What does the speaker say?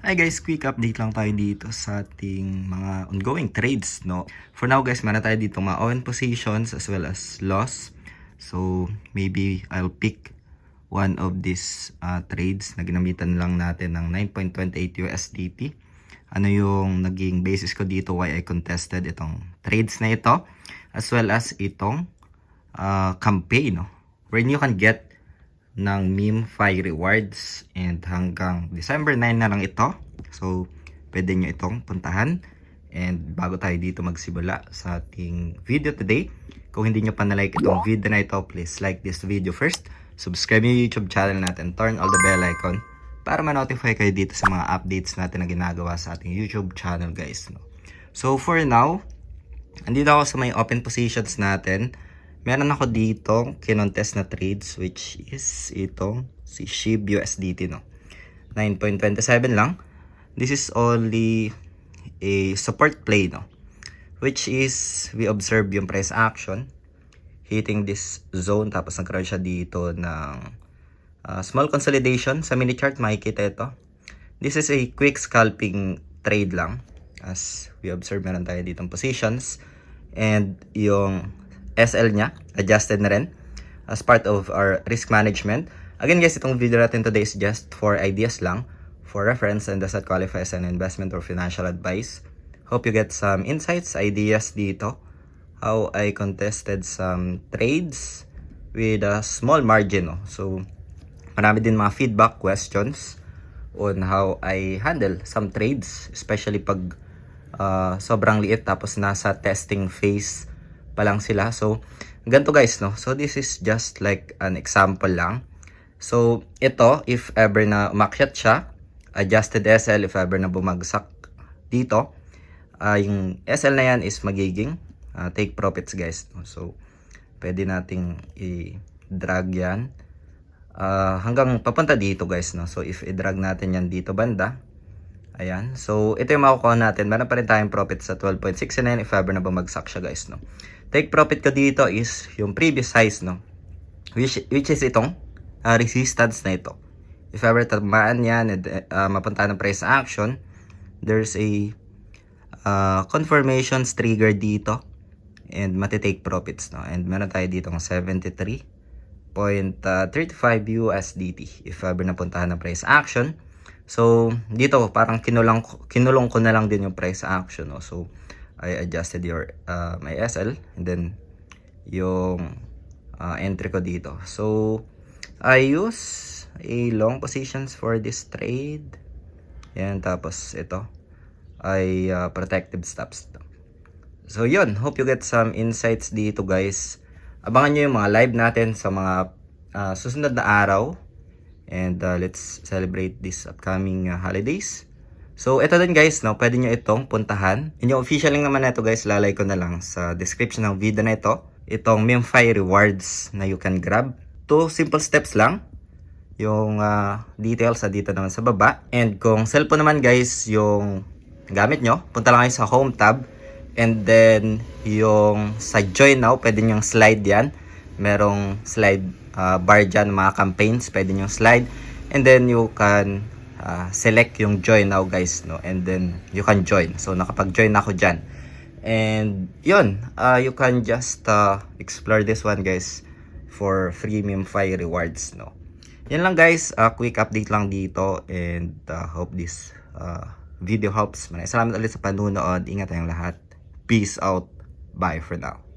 Hi guys, quick update lang tayo dito sa ating mga ongoing trades, no? For now guys, meron tayo dito mga open positions as well as loss. So, maybe I'll pick one of these trades na ginamitan lang natin ng 9.28 USDT. Ano yung naging basis ko dito why I contested itong trades na ito as well as itong campaign, no? Wherein you can get ng meme-fi rewards and hanggang December 9 na lang ito. So, pwede nyo itong puntahan. And bago tayo dito magsimula sa ating video today, kung hindi nyo pa na-like itong video na ito, please like this video first. Subscribe yung YouTube channel natin, turn all the bell icon para ma-notify kayo dito sa mga updates natin na ginagawa sa ating YouTube channel guys. No? So, for now, andito ako sa may open positions natin. Meron ako dito kinontest na trades which is itong si SHIB USDT, no. 9.27 lang. This is only a support play, no. Which is we observe yung price action hitting this zone tapos nagkaroon siya dito ng small consolidation. Sa mini chart makikita ito. This is a quick scalping trade lang. As we observe meron tayo ditong positions and yung SL niya, adjusted na rin as part of our risk management. Again guys, itong video natin today is just for ideas lang, for reference and does not qualify as an investment or financial advice. Hope you get some insights, ideas dito. How I contested some trades with a small margin. No? So, marami din mga feedback questions on how I handle some trades, especially pag sobrang liit tapos nasa testing phase pa lang sila. So, ganito guys, no? So, this is just like an example lang. So, ito, if ever na umakyat siya, adjusted SL, if ever na bumagsak dito, yung SL na yan is magiging take profits guys. No? So, pwede nating i-drag yan hanggang papunta dito guys. No? So, if i-drag natin yan dito banda, ayan. So, ito yung makukuha natin. Meron pa rin tayong profit sa 12.69 if ever na bumagsak siya guys, no. Take profit ko dito is yung previous highs, no. Which is itong resistance na ito. If ever tamaan yan, mapunta ng price action, there's a confirmations trigger dito and matitake profits, no. And meron tayo dito ng 73.35 USDT if ever napuntahan ng price action. So, dito parang kinulong ko na lang din yung price action, no? So, I adjusted my SL and then yung entry ko dito. So, I use a long positions for this trade. Yan, tapos ito ay protective stops. So, yun. Hope you get some insights dito, guys. Abangan nyo yung mga live natin sa mga susunod na araw. And let's celebrate this upcoming holidays. So, ito din guys, no, pwede nyo itong puntahan. And yung official link naman na ito guys, lalay ko na lang sa description ng video na ito. Itong meme-fi rewards na you can grab. 2 simple steps lang. Yung details sa dito naman sa baba. And kung cellphone naman guys, yung gamit nyo, punta lang kayo sa home tab. And then, yung sa join now, pwede nyo slide yan. Merong slide bar dyan, mga campaigns, pwede nyo slide. And then, you can select yung join now guys, no, and then you can join. So nakapag-join ako dyan and yun, you can just explore this one guys for free meme-fi rewards, no. Yan lang guys, quick update lang dito and hope this video helps. Maraming salamat ulit sa panunood. Ingat tayong lahat. Peace out. Bye for now.